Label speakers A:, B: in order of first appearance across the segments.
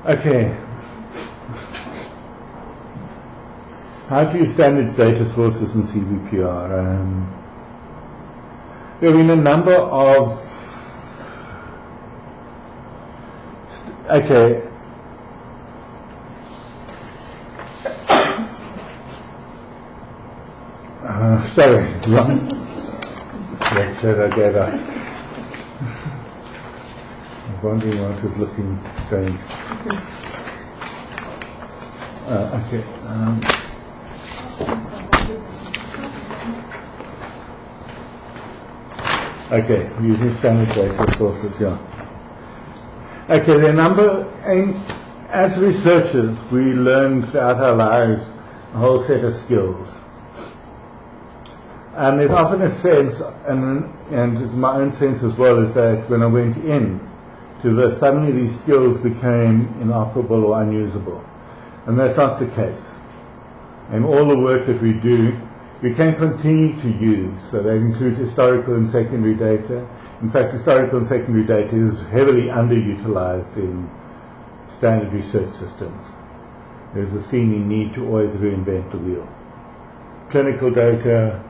A: Okay. How to use standard data sources in CBPR? There have been a number of... Okay. Sorry, wrong lecture I gave out. I'm wondering why it was looking strange. Okay. Okay, using standard data sources, yeah. Okay, there are a number, and as researchers, we learn throughout our lives a whole set of skills. And there's often a sense, and it's my own sense as well, is that when I went in to this, suddenly these skills became inoperable or unusable. And that's not the case. And all the work that we do, we can continue to use. So that includes historical and secondary data. In fact, historical and secondary data is heavily underutilized in standard research systems. There's a seeming need to always reinvent the wheel. Clinical data,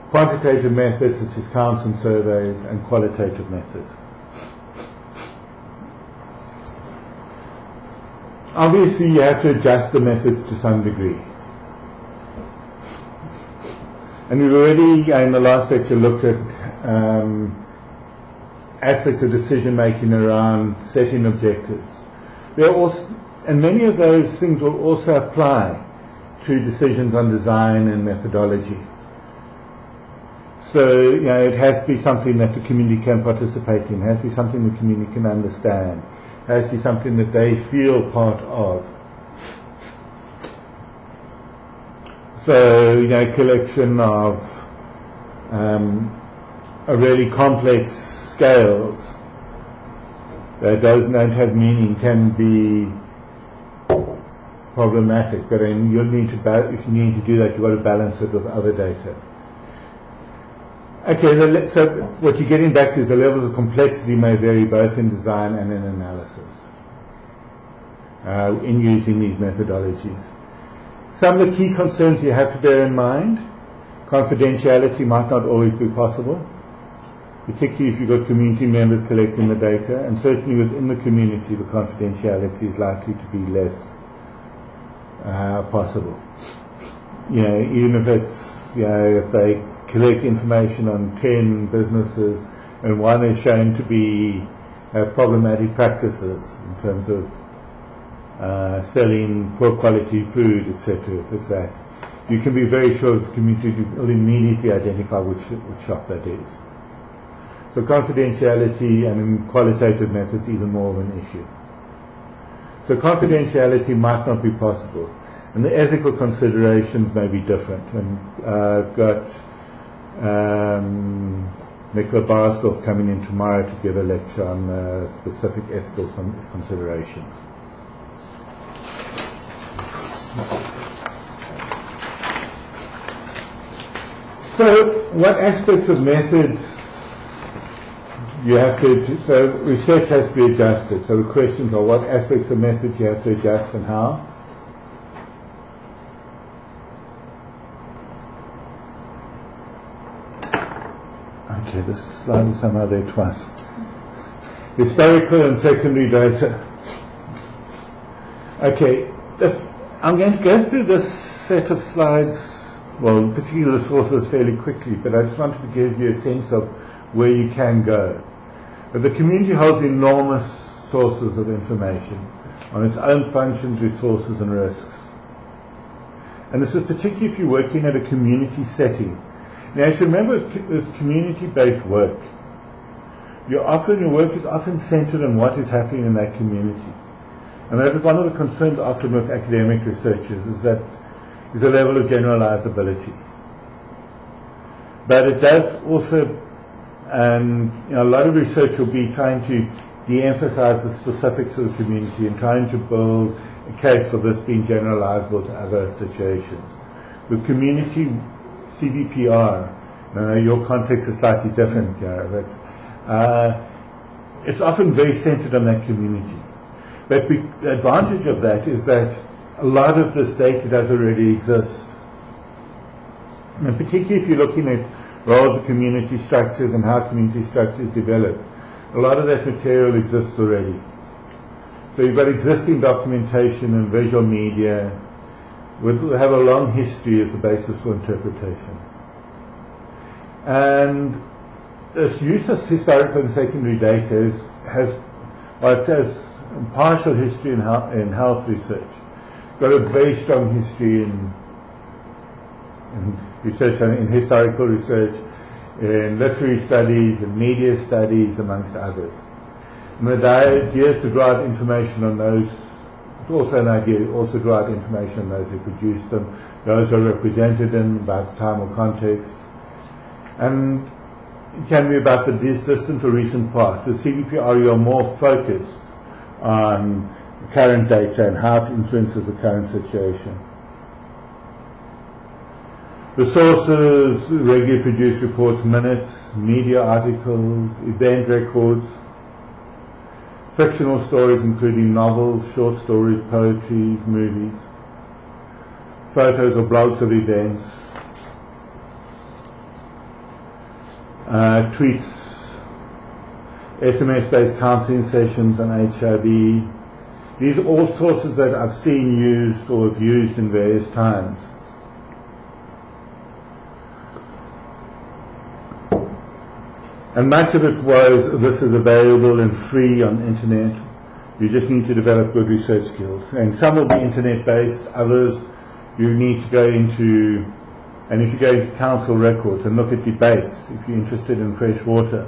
A: quantitative methods such as counts and surveys, and qualitative methods. Obviously, you have to adjust the methods to some degree. And we've already, in the last lecture, looked at aspects of decision making around setting objectives. There are also, and many of those things will also apply to decisions on design and methodology. So, it has to be something that the community can participate in, has to be something the community can understand, has to be something that they feel part of. So, a collection of a really complex scales that don't have meaning can be problematic. But you'll need to, if you need to do that, you've got to balance it with other data. Okay, so what you're getting back to is the levels of complexity may vary both in design and in analysis in using these methodologies. Some of the key concerns you have to bear in mind: confidentiality might not always be possible, particularly if you've got community members collecting the data, and certainly within the community the confidentiality is likely to be less possible. Even if it's, if they collect information on 10 businesses and one is shown to be problematic practices in terms of selling poor quality food, etc. If it's that, you can be very sure the community will immediately identify which shop that is. So confidentiality and in qualitative methods even more of an issue. So confidentiality might not be possible, and the ethical considerations may be different. And I've got Nicola Barstow coming in tomorrow to give a lecture on specific ethical considerations. So, what aspects of methods you have to, so research has to be adjusted. So the questions are what aspects of methods you have to adjust and how. Okay, this slide is somehow there twice. Historical and secondary data. Okay, I'm going to go through this set of slides, well, particular sources fairly quickly, but I just wanted to give you a sense of where you can go. But the community holds enormous sources of information on its own functions, resources, and risks. And this is particularly if you're working at a community setting. Now, you should remember with community-based work, your work is often centered on what is happening in that community. And that's one of the concerns often with academic researchers is that is a level of generalizability. But it does also, and a lot of research will be trying to de-emphasize the specifics of the community and trying to build a case for this being generalizable to other situations. With community CBPR, your context is slightly different, but it's often very centered on that community. But the advantage of that is that a lot of this data does already exist. And particularly if you're looking at roles of community structures and how community structures develop, a lot of that material exists already. So you've got existing documentation and visual media which will have a long history as the basis for interpretation. And this use of historical and secondary data has partial history in health research, got a very strong history in research, in historical research, in literary studies, in media studies, amongst others. And the idea is to draw out information on those. It's also an idea to also draw out information on those who produced them, those who are represented in about time or context. And it can be about the distant or recent past. The CBPR, you are more focused on current data and how it influences the current situation. The sources regularly produce reports, minutes, media articles, event records, fictional stories including novels, short stories, poetry, movies, photos or blogs of events, tweets, SMS-based counseling sessions on HIV. These are all sources that I've seen used or have used in various times. And much of it was, this is available and free on the internet. You just need to develop good research skills. And some will be internet-based, others you need to go into, and if you go into council records and look at debates, if you're interested in fresh water,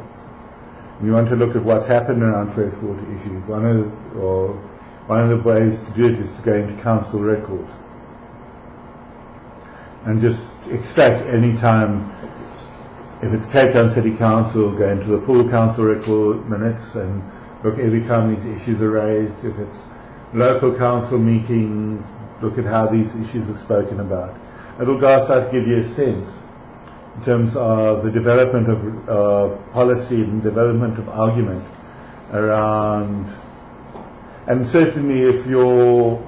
A: and you want to look at what's happened around freshwater issues, one of the ways to do it is to go into council records and just extract any time. If it's Cape Town City Council, go into the full council record minutes and look every time these issues are raised. If it's local council meetings, look at how these issues are spoken about. It'll start to give you a sense in terms of the development of policy and development of argument around. And certainly if you're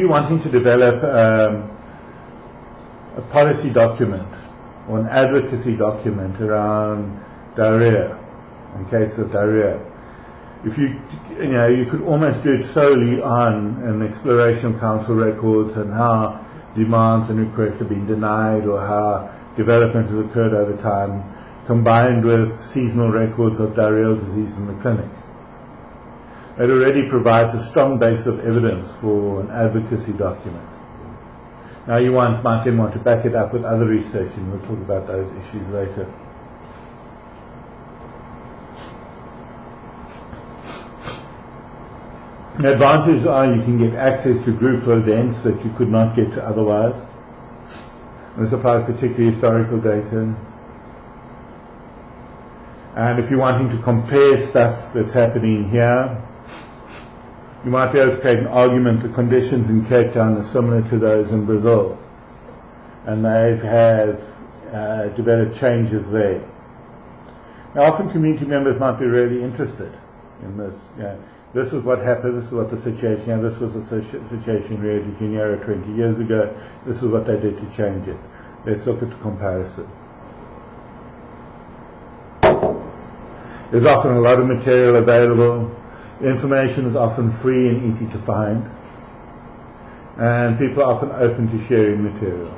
A: wanting to develop a policy document or an advocacy document around diarrhea, in case of diarrhea, you could almost do it solely on an exploration of council records and how demands and requests have been denied or how development has occurred over time, combined with seasonal records of diarrheal disease in the clinic. It already provides a strong base of evidence for an advocacy document. Now you might then want to back it up with other research, and we'll talk about those issues later. The advantages are you can get access to group events that you could not get to otherwise. This applies particularly to historical data. And if you're wanting to compare stuff that's happening here, you might be able to create an argument the conditions in Cape Town are similar to those in Brazil. And they have developed changes there. Now often community members might be really interested in this. This is what happened, this is what the situation, this was the situation in Rio de Janeiro 20 years ago, this is what they did to change it. Let's look at the comparison. There's often a lot of material available. Information is often free and easy to find. And people are often open to sharing material.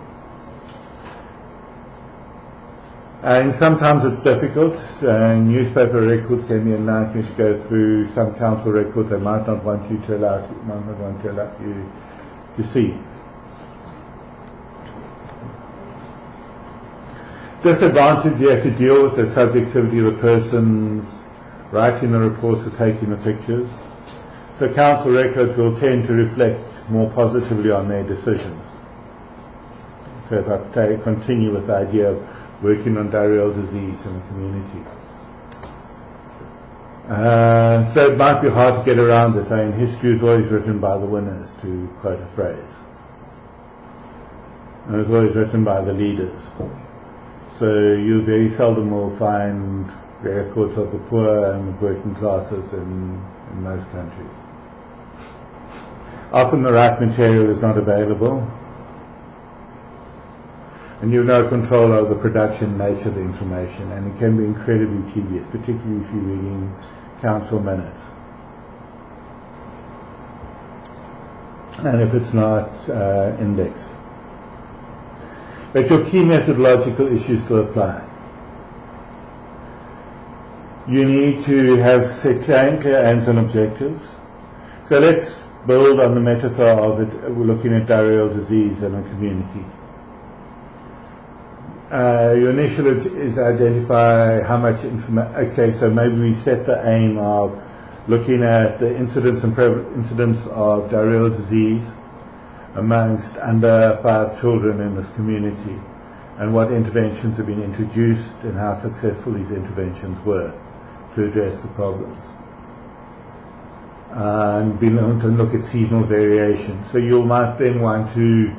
A: And sometimes it's difficult. Newspaper records can be a nightmare to go through. Some council records they might not want you to allow you to see. Disadvantage, you have to deal with the subjectivity of the persons writing the reports or taking the pictures. So council records will tend to reflect more positively on their decisions. So if I continue with the idea of working on diarrheal disease in the community. So it might be hard to get around this, saying history is always written by the winners, to quote a phrase. And it's always written by the leaders. So you very seldom will find the records of the poor and the working classes in most countries. Often the right material is not available, and you have no control over the production nature of the information, and it can be incredibly tedious, particularly if you're reading council minutes. And if it's not indexed. But your key methodological issues still apply. You need to have set clear aims and objectives. So let's build on the metaphor of it. We're looking at diarrheal disease in a community. Your initial is identify how much information. Okay, so maybe we set the aim of looking at the incidence and incidence of diarrheal disease amongst under 5 children in this community, and what interventions have been introduced and how successful these interventions were to address the problems. And be known to look at seasonal variation. So you might then want to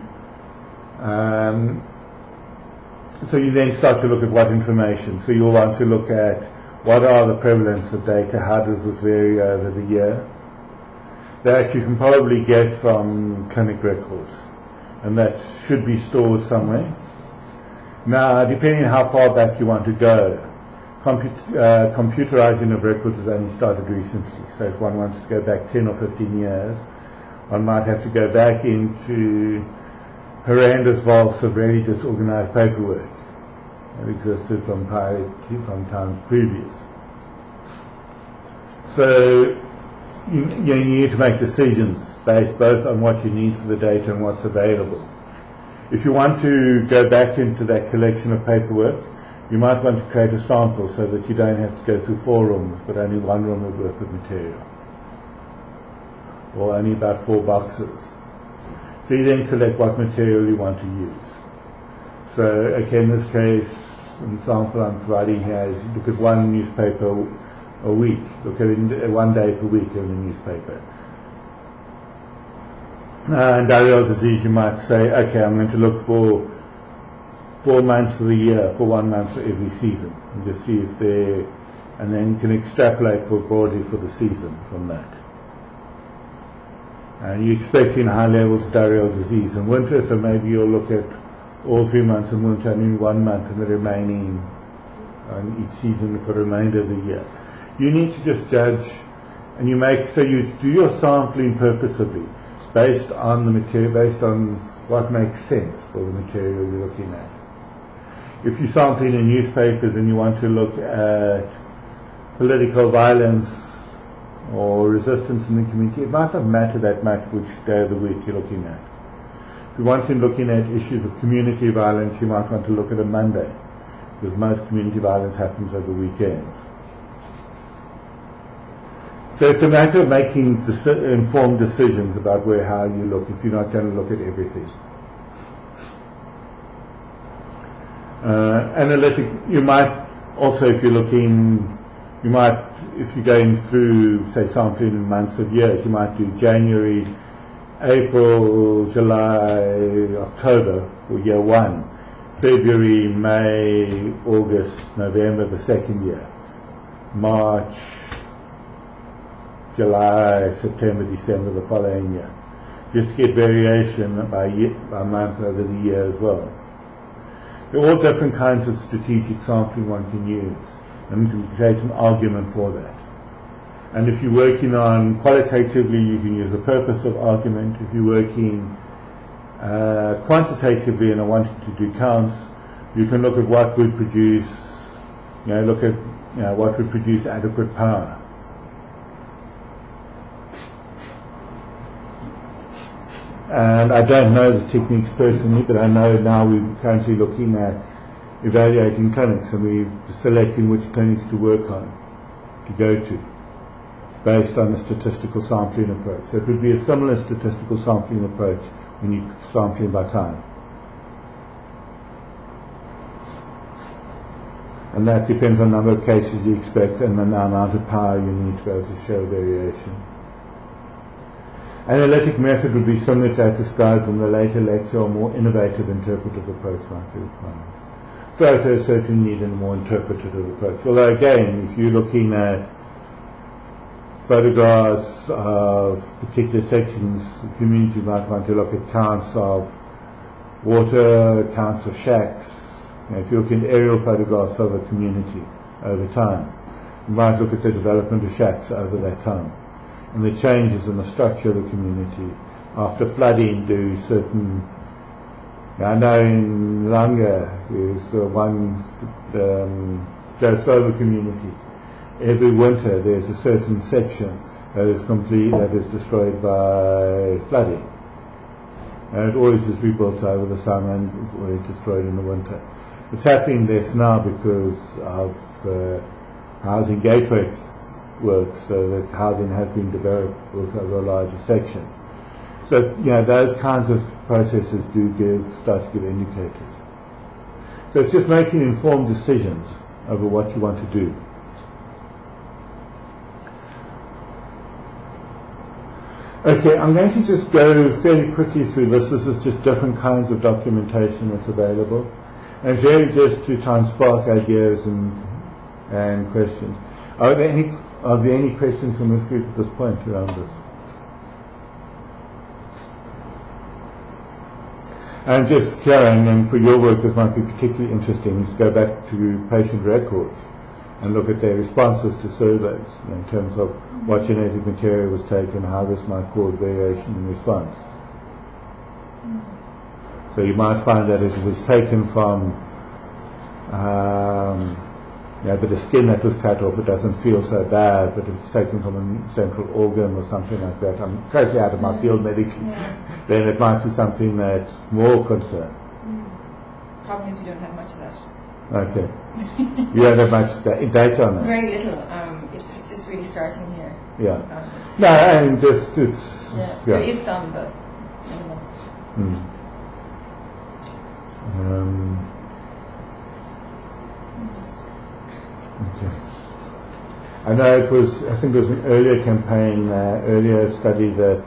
A: so you then start to look at what information. So you'll want to look at what are the prevalence of data, how does this vary over the year. That you can probably get from clinic records, and that should be stored somewhere. Now, depending on how far back you want to go, computerizing of records has only started recently. So if one wants to go back 10 or 15 years, one might have to go back into horrendous vaults of really disorganized paperwork that existed from times previous. So you need to make decisions based both on what you need for the data and what's available. If you want to go back into that collection of paperwork, you might want to create a sample so that you don't have to go through 4 rooms, but only 1 room worth of material, or only about 4 boxes. So you then select what material you want to use. So, okay, in this case, in the sample I'm providing here is look at 1 newspaper a week. Look at it 1 day per week in the newspaper. In diarrheal disease, you might say, okay, I'm going to look for 4 months of the year, for 1 month for every season, and just see if they're, and then you can extrapolate for broadly for the season from that. And you're expecting high levels of diarrheal disease in winter, so maybe you'll look at all 3 months in winter and in 1 month in the remaining, on each season for the remainder of the year. You need to just judge, and you do your sampling purposefully, based on the material, based on what makes sense for the material you're looking at. If you're sampling in newspapers and you want to look at political violence or resistance in the community, it might not matter that much which day of the week you're looking at. If you want to be looking at issues of community violence, you might want to look at a Monday, because most community violence happens over weekends. So it's a matter of making informed decisions about how you look, if you're not going to look at everything. Analytic, you might also, if you're looking, if you're going through, say, sampling in months of years, you might do January, April, July, October for year 1, February, May, August, November the second year, March, July, September, December the following year, just to get variation by month over the year as well. There are all different kinds of strategic sampling one can use, and you can create an argument for that. And if you're working on qualitatively, you can use a purposive argument. If you're working quantitatively and are wanting to do counts, you can look at what would produce, what would produce adequate power. And I don't know the techniques personally, but I know now we're currently looking at evaluating clinics, and we're selecting which clinics to work on, to go to, based on a statistical sampling approach. So it would be a similar statistical sampling approach when you're sampling by time. And that depends on the number of cases you expect and the amount of power you need to be able to show variation. Analytic method would be similar to that described in the later lecture, or more innovative interpretive approach might be required. photos certainly need a more interpretative approach. Although again, if you're looking at photographs of particular sections, the community might want to look at counts of water, counts of shacks. If you're looking at aerial photographs of a community over time, you might look at the development of shacks over that time and the changes in the structure of the community after flooding. Do certain, I know in Langa is one Joe community. Every winter there's a certain section that is destroyed by flooding, and it always is rebuilt over the summer and is always destroyed in the winter. It's happening less now because of housing gateway work, so that housing has been developed over a larger section. So those kinds of processes start to give indicators. So it's just making informed decisions over what you want to do. Okay, I'm going to just go fairly quickly through this. This is just different kinds of documentation that's available, and it's really just to try and spark ideas and questions. Are there any questions from this group at this point around this? And just Karen, and for your work this might be particularly interesting, is to go back to patient records and look at their responses to surveys in terms of what genetic material was taken, how this might cause variation in response. So you might find that if it was taken from a bit of skin that was cut off, it doesn't feel so bad, but if it's taken from a central organ or something like that, I'm totally out of my field medically, then it might be something that's more concern.
B: Problem is we don't have much of that.
A: Okay. You don't have much data on that?
B: Very little. It's just really starting here.
A: Yeah. No, and just it's...
B: There is some, but minimal.
A: Okay. I know I think it was an earlier campaign, earlier study that,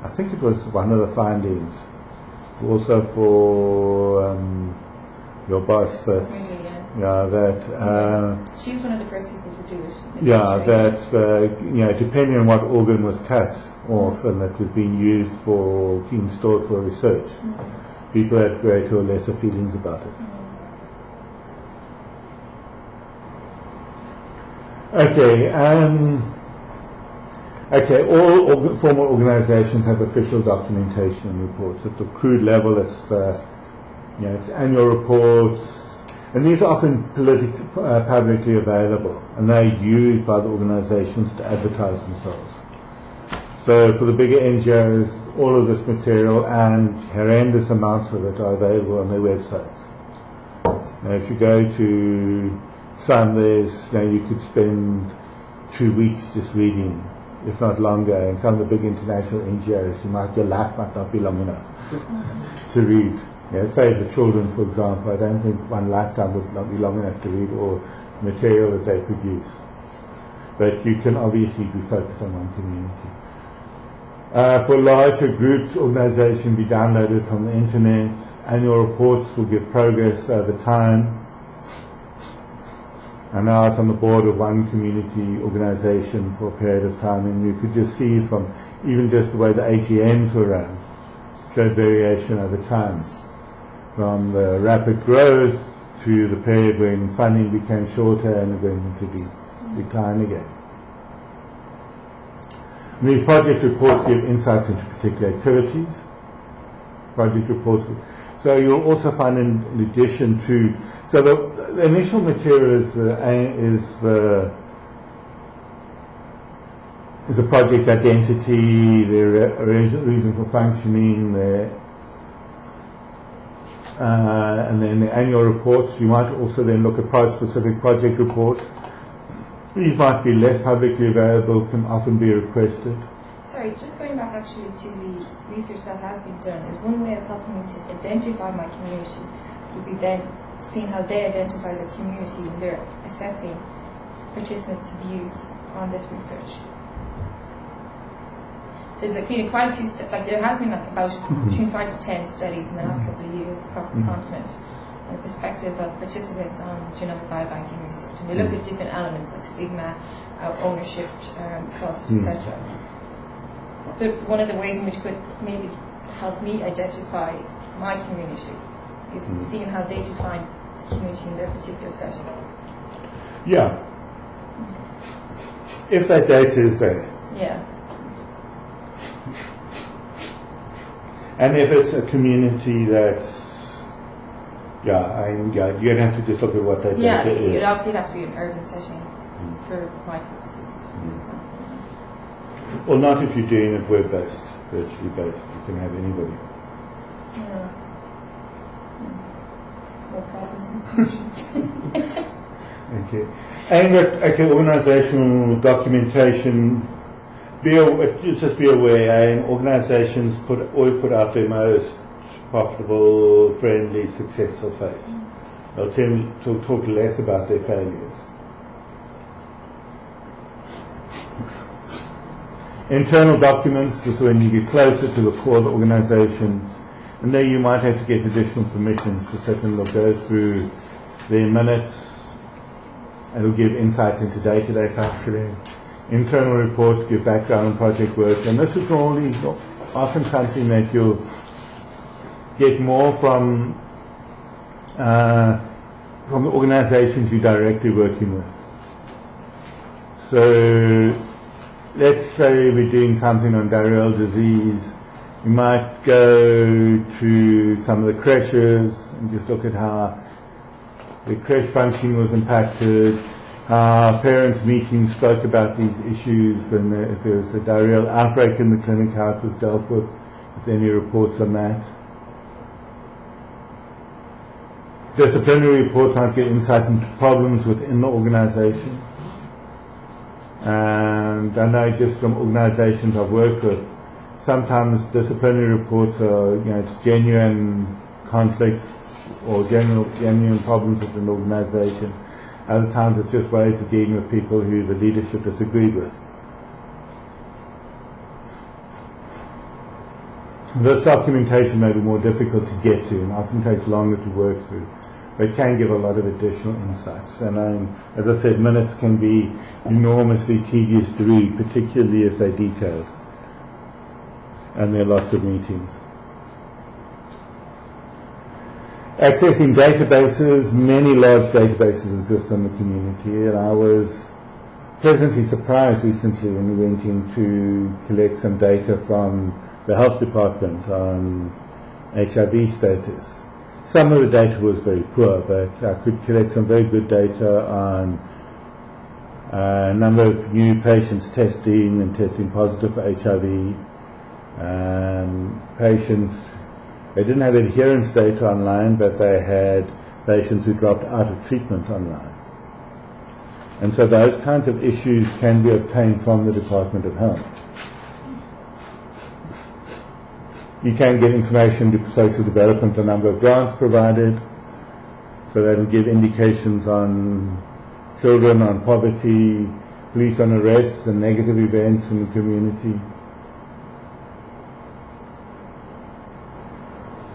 A: I think it was one of the findings, also for your boss, that,
B: she's one of the first people to do it.
A: That, depending on what organ was cut off and that was being used being stored for research, people had greater or lesser feelings about it. Okay, all formal organizations have official documentation and reports. At the crude level, it's annual reports, and these are often publicly available, and they're used by the organizations to advertise themselves. So for the bigger NGOs, all of this material and horrendous amounts of it are available on their websites. Now, if you go to some, you could spend 2 weeks just reading, if not longer, and some of the big international NGOs, your life might not be long enough to read. Save the Children, for example. I don't think one lifetime would not be long enough to read all the material that they produce. But you can obviously be focused on one community. For larger groups, organizations be downloaded from the internet. Annual reports will give progress over time. And now I was on the board of one community organization for a period of time, and you could just see from even just the way the AGMs were run, showed variation over time. From the rapid growth to the period when funding became shorter and went into decline again. And these project reports give insights into particular activities. Project reports. So you'll also find in addition to, so the initial material is the project identity, the reason for functioning, and then the annual reports. You might also then look at specific project reports. These might be less publicly available, can often be requested.
B: Sorry, just going back actually to the research that has been done, is one way of helping me to identify my community would be then seeing how they identify their community and they're assessing participants' views on this research. There's quite a few there has been about between 5 to 10 studies in the last couple of years across the continent perspective of participants on genomic biobanking research. And they look at different elements like stigma, ownership, trust, etc. But one of the ways in which could maybe help me identify my community is seeing how they define the community in their particular setting.
A: Yeah. If that data is there.
B: Yeah.
A: And if it's a community that's, you're going to have to just look at what that data is.
B: Yeah, it obviously has to be an urban setting for my purposes.
A: Well, not if you're doing it web-based, virtually based. You can have anybody.
B: Yeah. More problems and solutions.
A: Okay. And organizational documentation. Just be aware, organizations always put out their most profitable, friendly, successful face. They'll tend to talk less about their failures. Internal documents is when you get closer to the core of the organization, and there you might have to get additional permissions to sit and go through their minutes. It'll give insights into day-to-day functioning. Internal reports give background on project work, and this is only often something that you'll get more from the organizations you're directly working with. So let's say we're doing something on diarrheal disease. You might go to some of the creches and just look at how the creche functioning was impacted, how parents' meetings spoke about these issues, if there was a diarrheal outbreak in the clinic, how it was dealt with, if there are any reports on that. Disciplinary reports might give insight into problems within the organization. And I know just from organizations I've worked with, sometimes disciplinary reports are, it's genuine conflicts or genuine problems within the organization. Other times it's just ways of dealing with people who the leadership disagreed with. This documentation may be more difficult to get to and often takes longer to work through, but it can give a lot of additional insights. And as I said, minutes can be enormously tedious to read, particularly if they're detailed. And there are lots of meetings. Accessing databases, many large databases exist in the community, and I was pleasantly surprised recently when we went in to collect some data from the health department on HIV status. Some of the data was very poor, but I could collect some very good data on a number of new patients testing and testing positive for HIV, patients. They didn't have adherence data online, but they had patients who dropped out of treatment online. And so those kinds of issues can be obtained from the Department of Health. You can get information to social development, the number of grants provided, so that will give indications on children, on poverty, police on arrests and negative events in the community.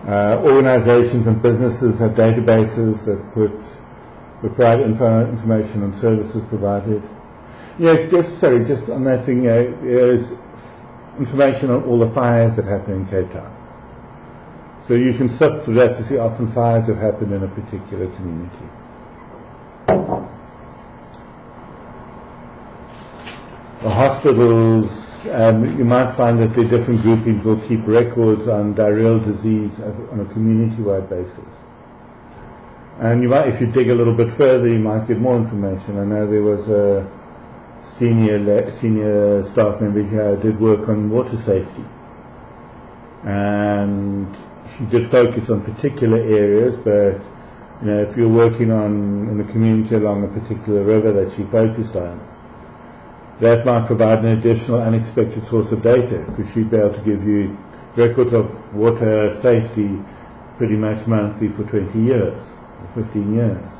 A: Organizations and businesses have databases that provide information on services provided. Just on that thing, there's information on all the fires that happen in Cape Town. So you can sift through that to see often fires have happened in a particular community. The hospitals, you might find that the different groupings will keep records on diarrheal disease on a community-wide basis. And you might, if you dig a little bit further, you might get more information. I know there was a senior staff member here who did work on water safety. And she did focus on particular areas, but if you're working in the community along a particular river that she focused on, that might provide an additional unexpected source of data, because she'd be able to give you records of water safety pretty much monthly for 20 years, or 15 years.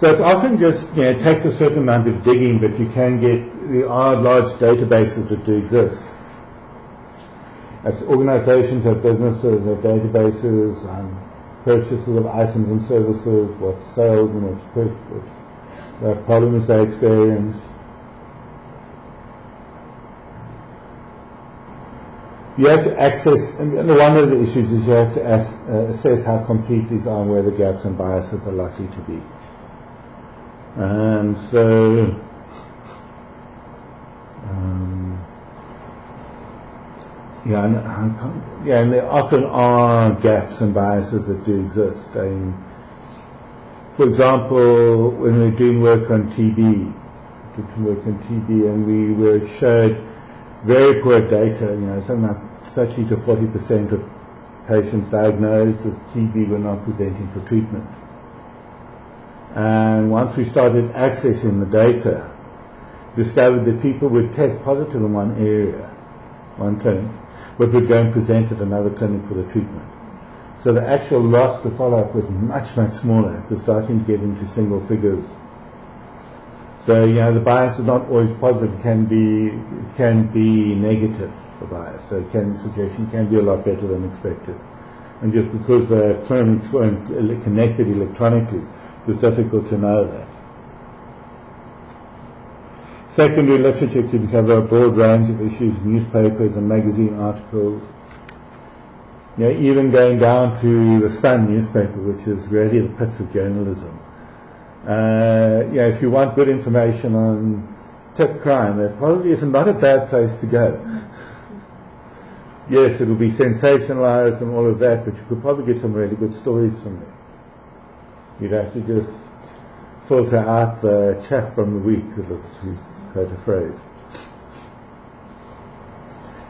A: So it's often just, it takes a certain amount of digging, but there are large databases that do exist. As organizations have businesses, have databases, purchases of items and services, what sales and what problems they experience. You have to access, and one of the issues is you have to assess how complete these are and where the gaps and biases are likely to be. And so, and there often are gaps and biases that do exist. For example, when we were doing work on TB, and we were showed very poor data, something like 30 to 40% of patients diagnosed with TB were not presenting for treatment. And once we started accessing the data, discovered that people would test positive in one area, one clinic, but would go and present at another clinic for the treatment. So the actual loss to follow-up was much, much smaller. It was starting to get into single figures. So, the bias is not always positive. It can be negative, the bias. So suggestion can be a lot better than expected. And just because the clinics weren't connected electronically, it was difficult to know that. Secondary literature can cover a broad range of issues, newspapers and magazine articles. Even going down to the Sun newspaper, which is really the pits of journalism. If you want good information on tip crime, that probably is not a bad place to go. Yes, it will be sensationalized and all of that, but you could probably get some really good stories from there. You'd have to just filter out the chaff from the wheat, to quote a phrase.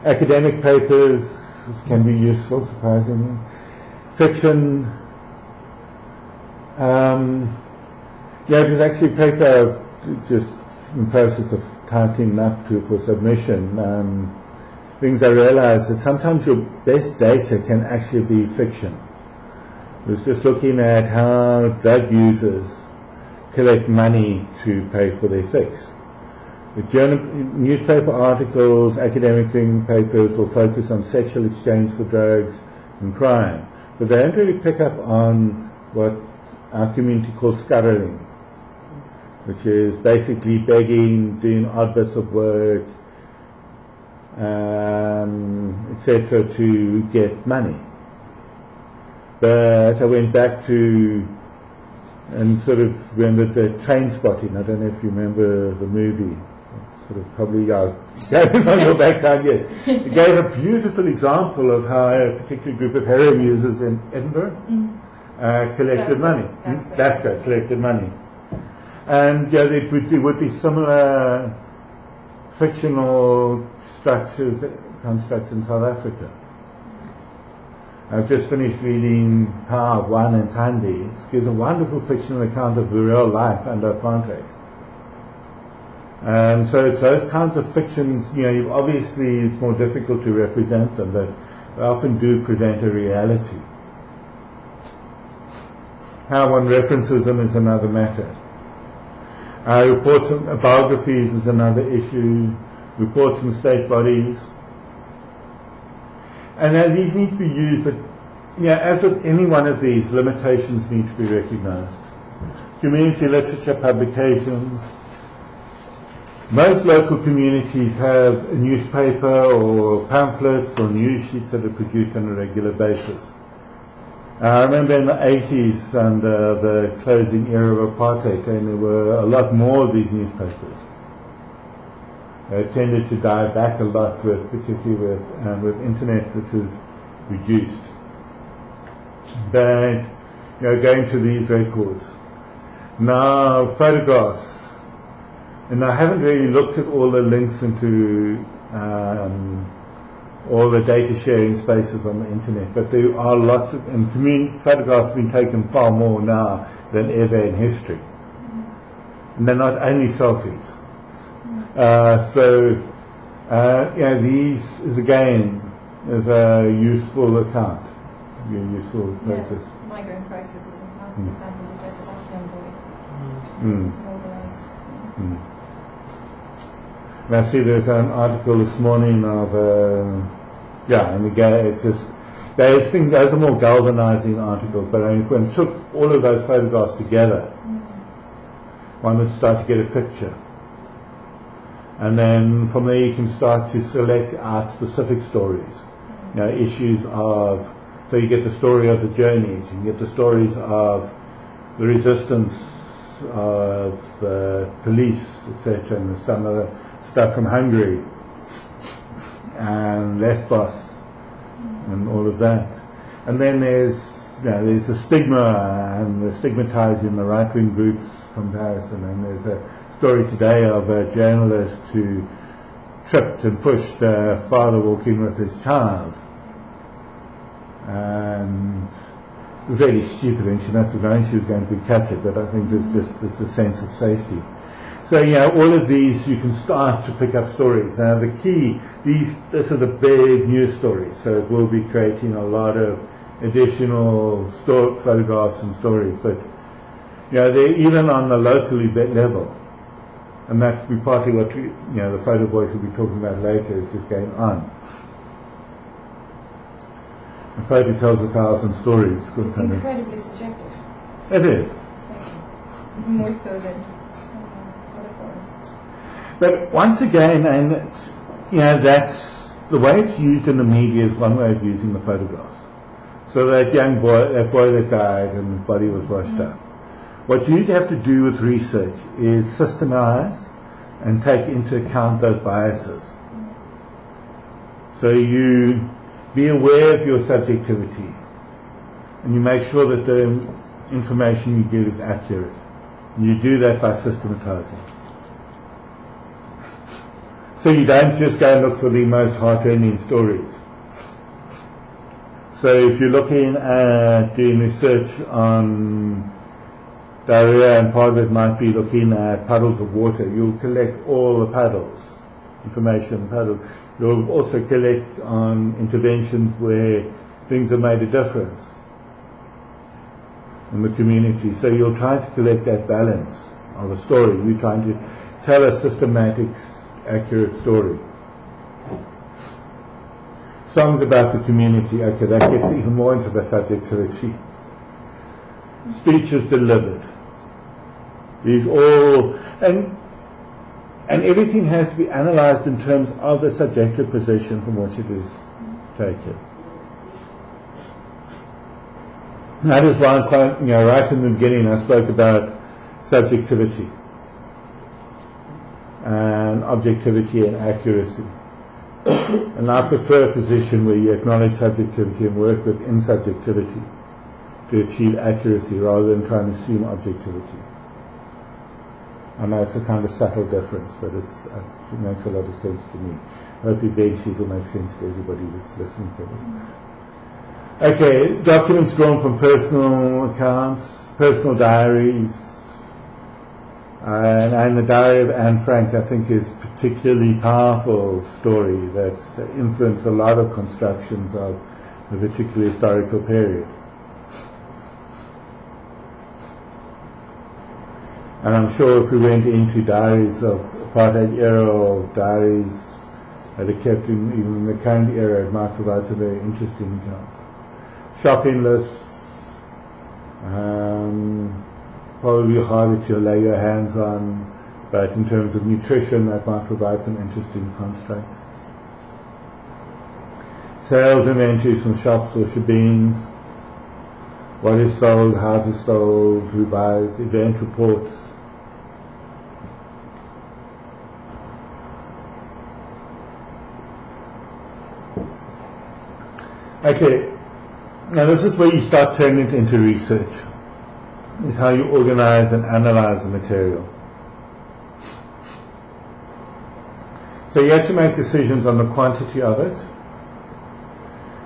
A: Academic papers can be useful, surprisingly. Fiction. It was actually a paper just in the process of typing up for submission. Things I realized that sometimes your best data can actually be fiction. I was just looking at how drug users collect money to pay for their fix. The newspaper articles, academic papers will focus on sexual exchange for drugs and crime, but they don't really pick up on what our community calls scurrying, which is basically begging, doing odd bits of work, etc., to get money. But I went back to and sort of remembered the Train Spotting. I don't know if you remember the movie. Sort of probably gave on your background yet. It gave a beautiful example of how a particular group of heroin users in Edinburgh collected money. Glasgow collected money. And it would be similar fictional constructs in South Africa. I've just finished reading Power of One and Tandy. It gives a wonderful fictional account of the real life under apartheid. And so it's those kinds of fictions, obviously it's more difficult to represent them, but they often do present a reality. How one references them is another matter. Reports and biographies is another issue. Reports from state bodies. And these need to be used, but as with any one of these, limitations need to be recognized. Community literature publications. Most local communities have a newspaper or pamphlets or news sheets that are produced on a regular basis. I remember in the 80s, under the closing era of apartheid, and there were a lot more of these newspapers. They tended to die back a lot, particularly with internet, which was reduced. But going to these records now, photographs. And I haven't really looked at all the links into all the data sharing spaces on the internet, but there are lots of, and photographs have been taken far more now than ever in history. And they're not only selfies. These is again is a useful account, useful process.
B: Migrant crisis is a classic example of data envoy mobilized.
A: And I see there's an article this morning of Yeah, and again, it's just, those are more galvanizing articles, but when you took all of those photographs together, one would start to get a picture. And then from there you can start to select out specific stories. You know, issues of, so you get the story of the journeys, you can get the stories of the resistance of the police, etc., and some of the stuff from Hungary and Lesbos and all of that. And then there's the stigma and the stigmatizing the right-wing groups comparison. And there's a story today of a journalist who tripped and pushed a father walking with his child. And it was really stupid, and she was going to be captured, but I think there's a sense of safety. So, all of these, you can start to pick up stories. Now, the key, this is a big news story, so it will be creating a lot of additional photographs and stories, but, they're even on the local level, and that will be partly what the photo voice will be talking about later, is just going on. A photo tells 1,000 stories.
B: It's incredibly subjective.
A: It is.
B: More so than other forms.
A: But once again, and that's the way it's used in the media is one way of using the photographs. So that boy that died and his body was washed up. What you have to do with research is systemize and take into account those biases. So you be aware of your subjectivity, and you make sure that the information you give is accurate. And you do that by systematizing. So you don't just go and look for the most heart-rending stories. So if you're looking at doing research on diarrhea, and part of it might be looking at puddles of water, you'll collect all the puddles, information on puddles. You'll also collect on interventions where things have made a difference in the community. So you'll try to collect that balance of a story. You're trying to tell a systematic, accurate story. Songs about the community, okay, that gets even more into the subjectivity. Speeches delivered. These all, and everything has to be analysed in terms of the subjective position from which it is taken. That is why, right in the beginning, I spoke about subjectivity and objectivity and accuracy. And I prefer a position where you acknowledge subjectivity and work within subjectivity to achieve accuracy rather than trying to assume objectivity. I know it's a kind of subtle difference, but it makes a lot of sense to me. I hope eventually it will make sense to everybody that's listening to this. Okay, documents drawn from personal accounts, personal diaries, and the diary of Anne Frank, I think, is a particularly powerful story that's influenced a lot of constructions of a particular historical period. And I'm sure if we went into diaries of apartheid era or diaries that are kept in even the current era, it might provide some very interesting accounts. Shopping lists, probably harder to lay your hands on, but in terms of nutrition, that might provide some interesting constructs. Sales inventories from shops or shebeens, what is sold, how it is sold, who buys, event reports. Okay, now this is where you start turning it into research. It's how you organize and analyze the material. So you have to make decisions on the quantity of it,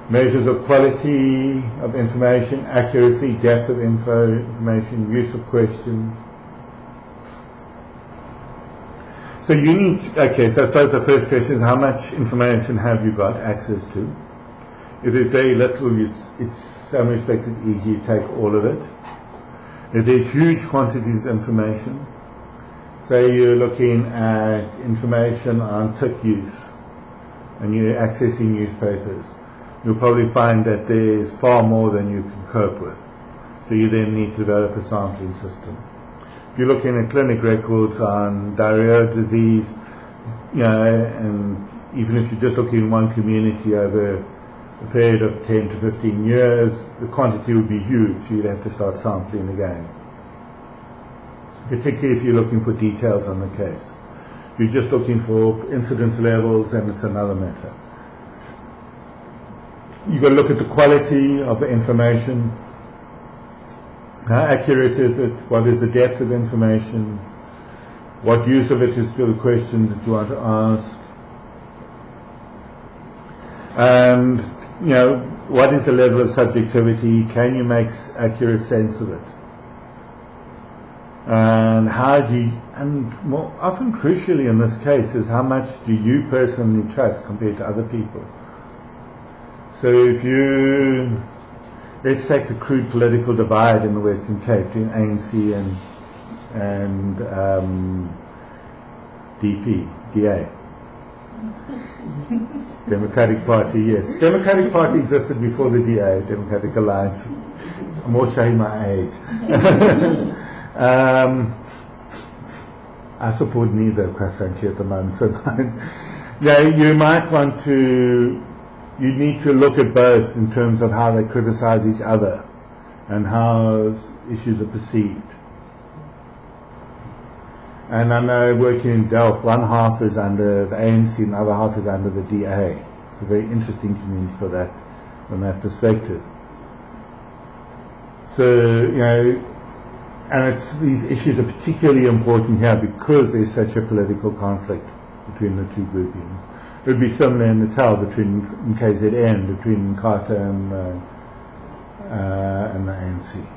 A: measures of quality of information, accuracy, depth of information, use of questions. So you need, okay, so I suppose the first question is how much information have you got access to? If there's very little, it's in some respects it's easy to take all of it. If there's huge quantities of information, say you're looking at information on tick use and you're accessing newspapers, you'll probably find that there's far more than you can cope with. So you then need to develop a sampling system. If you're looking at clinic records on diarrhea disease, and even if you're just looking in one community over a period of 10 to 15 years, the quantity would be huge, so you'd have to start sampling again. Particularly if you're looking for details on the case. If you're just looking for incidence levels, then it's another matter. You've got to look at the quality of the information. How accurate is it? What is the depth of information? What use of it is to the question that you want to ask? And, what is the level of subjectivity? Can you make accurate sense of it? And how do you, and more often crucially in this case, is how much do you personally trust compared to other people? So if you, let's take the crude political divide in the Western Cape between ANC and DA. Democratic Party, yes. Democratic Party existed before the DA, Democratic Alliance. I'm all showing my age. I support neither, quite frankly, at the moment. So, you might want to, you need to look at both in terms of how they criticize each other and how issues are perceived. And I know working in Delft, one half is under the ANC and the other half is under the DA. It's a very interesting community for that, from that perspective. So, and these issues are particularly important here because there's such a political conflict between the two groupings. It would be similar in Natal between in KZN, between Carter and the ANC.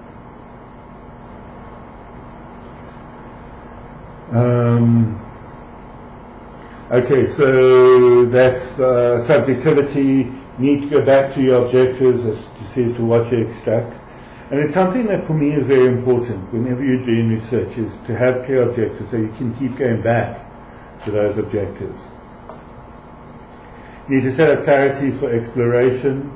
A: Okay, so that's subjectivity. Need to go back to your objectives as to see as to what you extract. And it's something that for me is very important whenever you're doing research, is to have clear objectives so you can keep going back to those objectives. You need to set up clarities for exploration.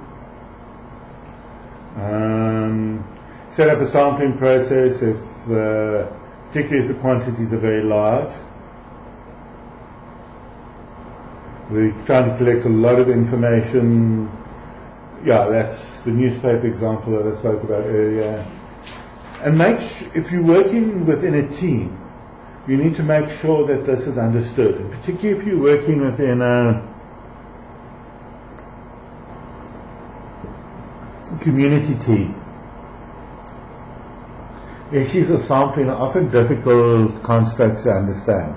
A: Set up a sampling process if particularly if the quantities are very large. We're trying to collect a lot of information. Yeah, that's the newspaper example that I spoke about earlier. And if you're working within a team, you need to make sure that this is understood. And particularly if you're working within a community team. Issues of sampling are often difficult constructs to understand.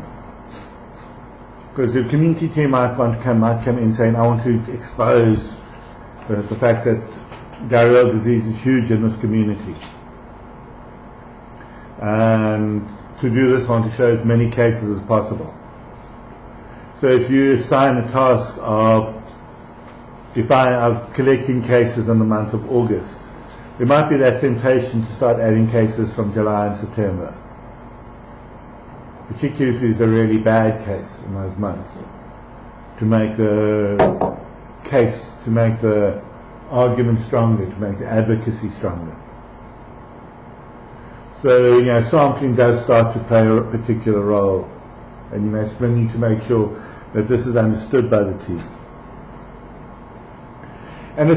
A: Because the community team might come in saying, I want to expose the fact that diarrheal disease is huge in this community. And to do this, I want to show as many cases as possible. So if you assign a task of collecting cases in the month of August, there might be that temptation to start adding cases from July and September, particularly if there's a really bad case in those months, to make the case, to make the argument stronger, to make the advocacy stronger. So, sampling does start to play a particular role, and you need to make sure that this is understood by the team. And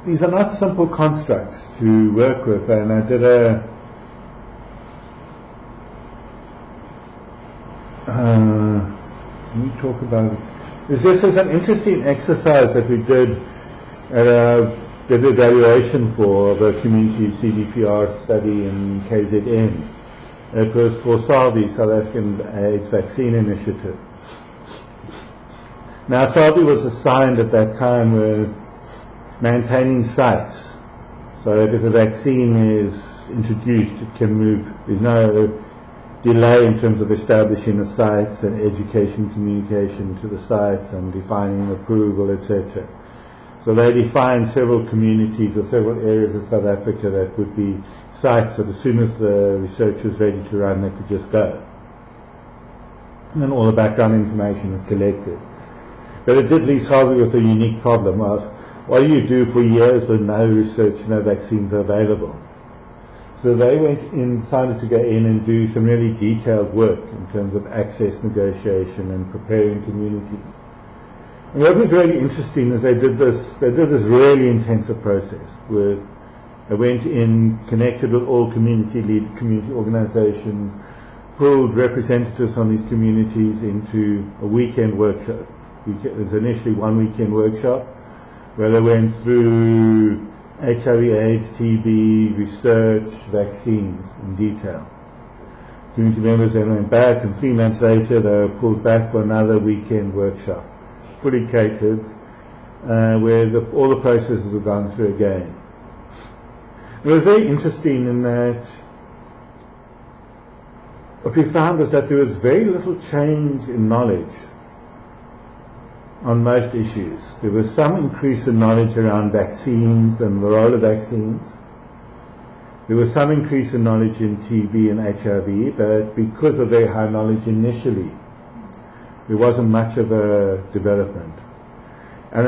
A: these are not simple constructs to work with, and I did let me talk about it. This is an interesting exercise that we did did evaluation for the community CBPR study in KZN. It was for SAVI, South African AIDS Vaccine Initiative. Now SAVI was assigned at that time with maintaining sites, so that if a vaccine is introduced, it can move. There's no delay in terms of establishing the sites and education, communication to the sites and defining approval, etc. So they defined several communities or several areas of South Africa that would be sites that as soon as the research was ready to run, they could just go. And then all the background information was collected. But it did leave SAVI with a unique problem of what do you do for years when no research, no vaccines are available? So they decided to go in and do some really detailed work in terms of access negotiation and preparing communities. And what was really interesting is they did this really intensive process with, they went in, connected with all community organizations, pulled representatives from these communities into a weekend workshop. It was initially one weekend workshop where they went through HIV/AIDS, TB, research, vaccines in detail. Community members then went back, and 3 months later they were pulled back for another weekend workshop, fully catered, where all the processes were gone through again. It was very interesting in that what we found was that there was very little change in knowledge on most issues. There was some increase in knowledge around vaccines and the role of vaccines. There was some increase in knowledge in TB and HIV, but because of their high knowledge initially, there wasn't much of a development. And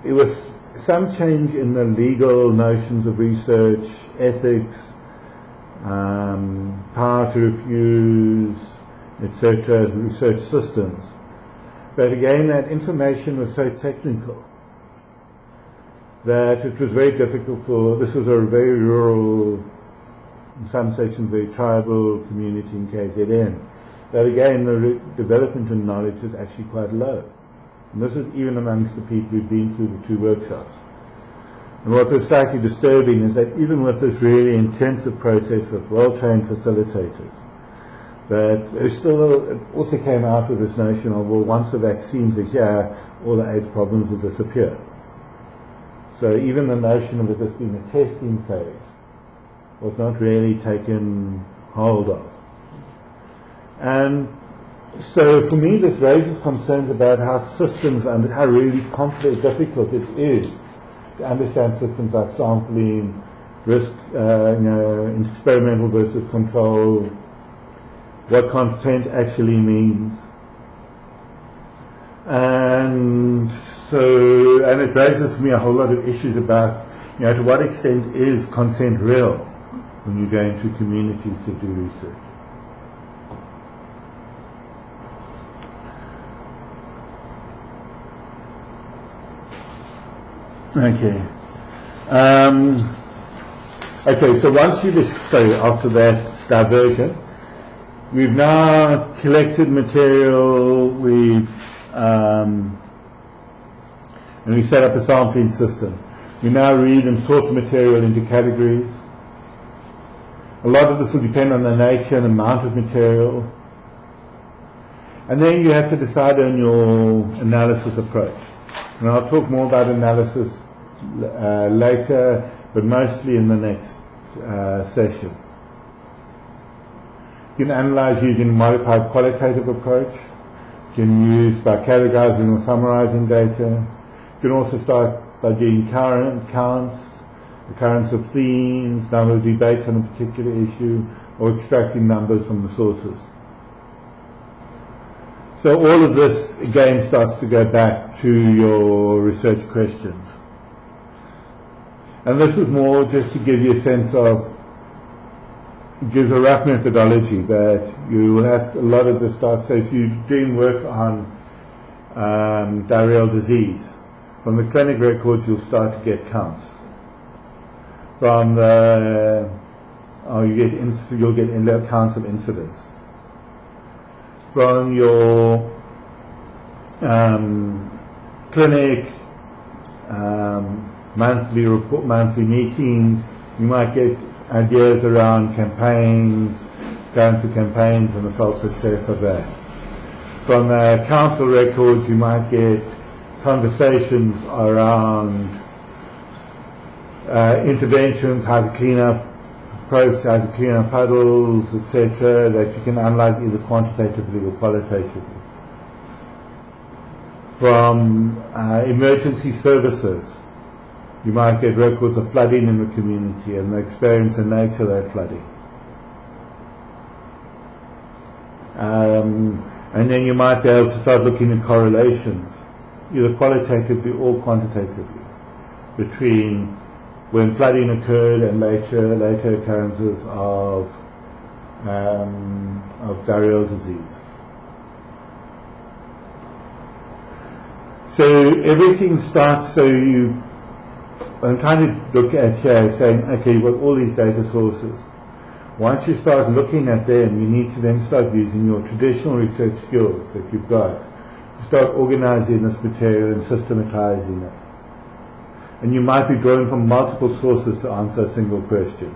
A: there was some change in the legal notions of research, ethics, power to refuse, etc., research systems. But again, that information was so technical that it was very difficult this was a very rural, in some sections very tribal community in KZN. That again, the development in knowledge is actually quite low. And this is even amongst the people who've been through the 2 workshops. And what was slightly disturbing is that even with this really intensive process with well-trained facilitators, that it also came out with this notion of, well, once the vaccines are here, all the AIDS problems will disappear. So even the notion of it as being a testing phase was not really taken hold of. And so for me this raises concerns about how systems and how really complex, difficult it is to understand systems like sampling, risk, experimental versus control, what consent actually means. And it raises for me a whole lot of issues about, to what extent is consent real when you go into communities to do research. Okay. So once after that diversion, we've now collected material, and we set up a sampling system. We now read and sort material into categories. A lot of this will depend on the nature and amount of material. And then you have to decide on your analysis approach. And I'll talk more about analysis later, but mostly in the next session. You can analyze using a modified qualitative approach. You can use by categorizing or summarizing data. You can also start by doing counts, occurrence of themes, number of debates on a particular issue, or extracting numbers from the sources. So all of this again starts to go back to your research questions. And this is more just to give you a sense of, it gives a rough methodology that you will have a lot of the start. So if you're doing work on diarrheal disease, from the clinic records you'll start to get counts. From you'll get counts of incidents. From your clinic monthly meetings, you might get ideas around campaigns, current campaigns and the felt success of that. From council records you might get conversations around interventions, how to clean up puddles, etc., that you can analyze either quantitatively or qualitatively. From emergency services, you might get records of flooding in the community and the experience and nature of that flooding. And then you might be able to start looking at correlations either qualitatively or quantitatively, between when flooding occurred and later occurrences of diarrheal disease. So everything starts, I'm trying to look at here saying, okay, you've got all these data sources. Once you start looking at them, you need to then start using your traditional research skills that you've got to start organizing this material and systematizing it. And you might be drawing from multiple sources to answer a single question.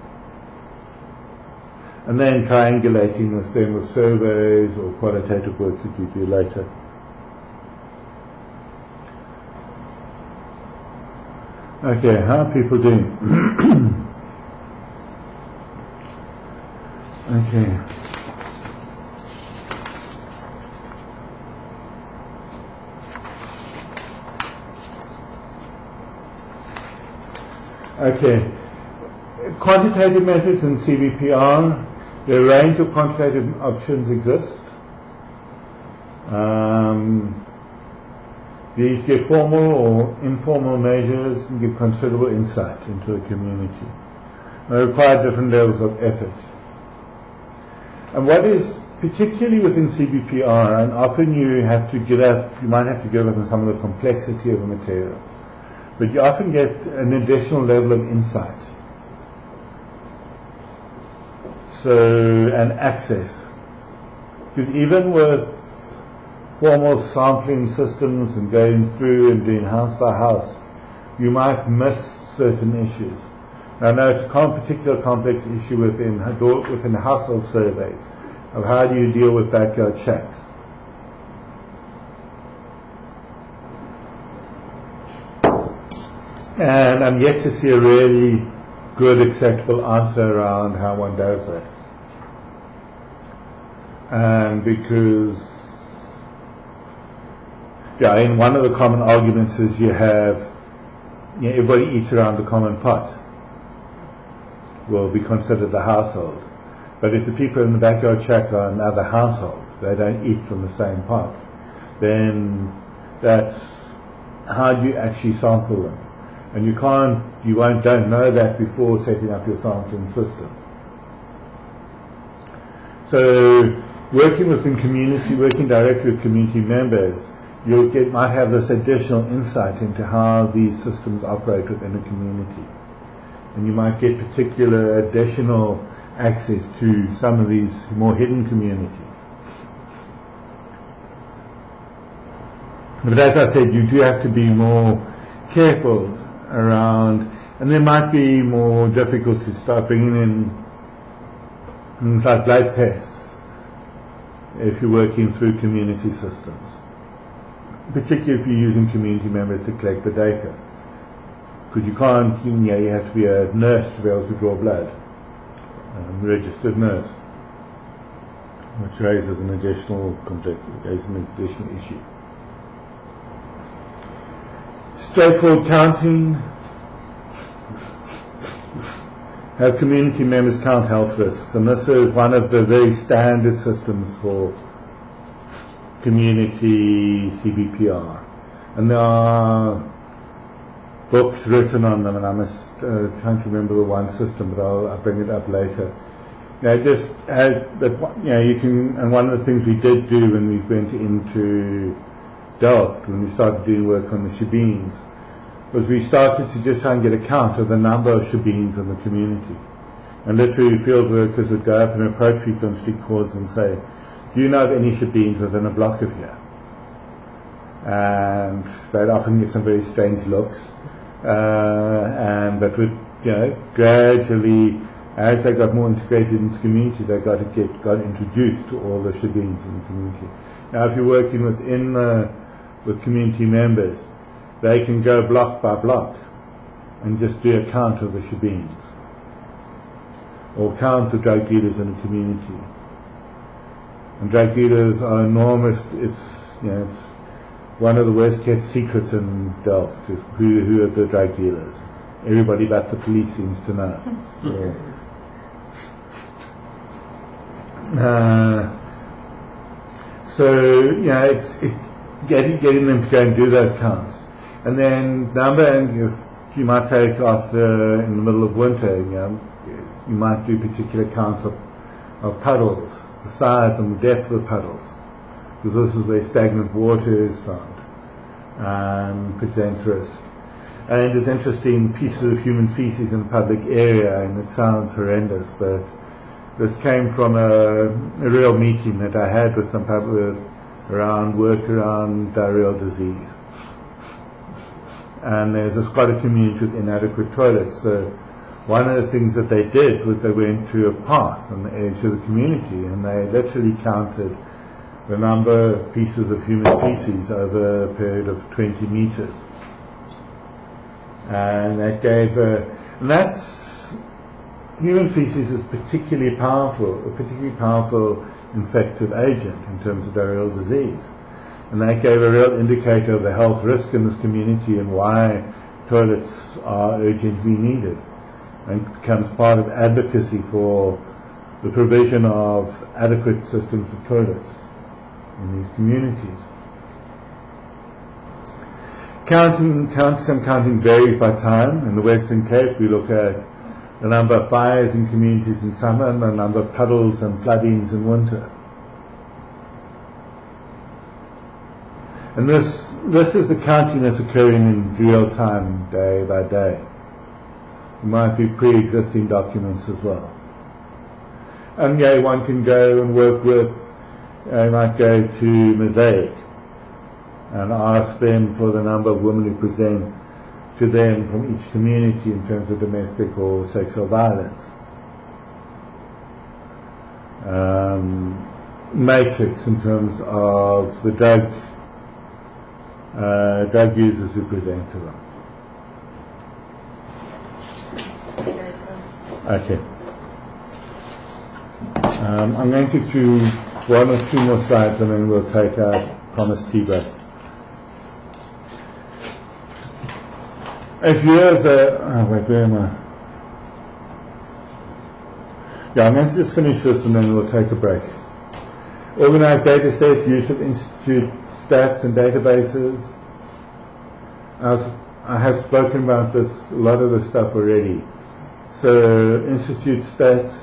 A: And then triangulating this then with surveys or qualitative work that you do later. Okay, how are people doing? Okay. Okay. Quantitative methods in CBPR. The range of quantitative options exist. These give formal or informal measures and give considerable insight into a community. They require different levels of effort. And what is particularly within CBPR, and often you might have to give up on some of the complexity of the material, but you often get an additional level of insight. And access. Because even with formal sampling systems and going through and doing house by house, you might miss certain issues. Now, I know it's a particular complex issue within household surveys of how do you deal with backyard shacks. And I'm yet to see a really good, acceptable answer around how one does that. And because, and one of the common arguments is everybody eats around the common pot will be considered the household. But if the people in the backyard shack are another household, they don't eat from the same pot, then that's how do you actually sample them. And you don't know that before setting up your sampling system. So working within community, working directly with community members, might have this additional insight into how these systems operate within a community. And you might get particular additional access to some of these more hidden communities. But as I said, you do have to be more careful around, and there might be more difficult to start bringing in things like blood tests if you're working through community systems, particularly if you're using community members to collect the data, because you can't, you have to be a nurse to be able to draw blood, registered nurse, which raises an additional issue. Straightforward counting. Have community members count health risks, and this is one of the very standard systems for community CBPR. And there are books written on them, and I'm trying to remember the one system, but I'll bring it up later. You can, and one of the things we did do when we went into Delft, when we started doing work on the shebeens, was we started to just try and get a count of the number of shebeens in the community. And literally field workers would go up and approach people on street corners and say, do you know of any shebeens within a block of here? And they'd often get some very strange looks. But would, gradually, as they got more integrated into the community, they got introduced to all the shebeens in the community. Now, if you're working with community members, they can go block by block and just do a count of the shebeens or counts of drug dealers in the community. And drug dealers are enormous. It's one of the worst kept secrets in Delft is who are the drug dealers. Everybody but the police seems to know. getting them to go and do those counts. And then number, and you might take after in the middle of winter, you might do particular counts of puddles, the size and the depth of the puddles, because this is where stagnant water is found, presents risk. And there's interesting pieces of human feces in a public area, and it sounds horrendous, but this came from a real meeting that I had with some public around diarrheal disease. And there's quite a community with inadequate toilets. So one of the things that they did was they went to a path on the edge of the community, and they literally counted the number of pieces of human feces over a period of 20 meters. And that gave human feces is a particularly powerful infective agent in terms of diarrheal disease. And that gave a real indicator of the health risk in this community and why toilets are urgently needed, and becomes part of advocacy for the provision of adequate systems of toilets in these communities. Counting varies by time. In the Western Cape, we look at the number of fires in communities in summer and the number of puddles and floodings in winter. And this is the counting that's occurring in real time, day by day. It might be pre-existing documents as well. And one can go and work with, you might go to Mosaic and ask them for the number of women who present to them from each community in terms of domestic or sexual violence. Matrix in terms of the drug users who present to them. Okay. I'm going to do one or two more slides and then we'll take our promised tea break. If here's where am I? I'm going to just finish this and then we'll take a break. Organized data set, use of institute stats and databases. I have spoken about this, a lot of this stuff already. So institute stats,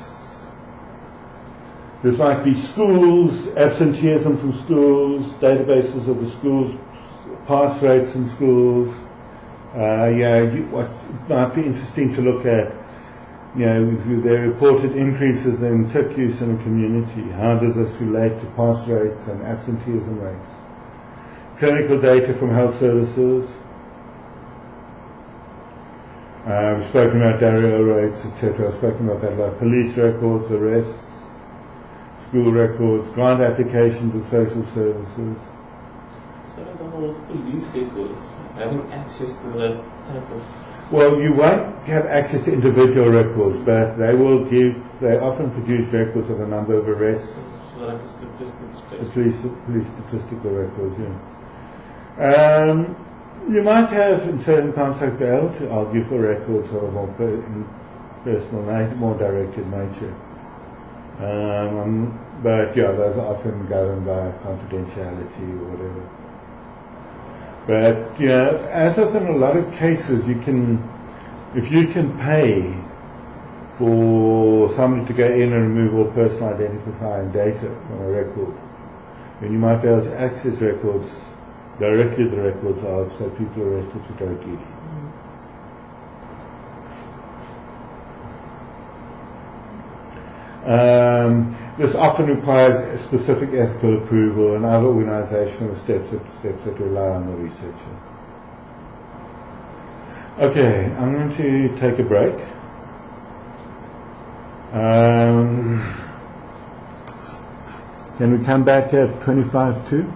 A: this might be schools, absenteeism from schools, databases of the schools, pass rates in schools. What might be interesting to look at, there are reported increases in tip use in a community. How does this relate to pass rates and absenteeism rates? Clinical data from health services. We've spoken about diarrheal rates, etc. I've spoken about that a lot. Police records, arrests, school records, grant applications of social services.
C: So I don't know what's police records. Having access to that type of...
A: Well, you won't have access to individual records, but they often produce records of a number of arrests.
C: So like statistics.
A: Police statistical records, yeah. You might have, in certain contexts, be able to argue for records of a more personal, more directed nature. But those are often governed by confidentiality or whatever. But as with in a lot of cases, if you can pay for somebody to go in and remove all personal identifying data from a record, then you might be able to access records directly the records of, say, people arrested for drug dealing. This often requires specific ethical approval and other organizational steps that rely on the researcher. Okay, I'm going to take a break. Can we come back at 25 to?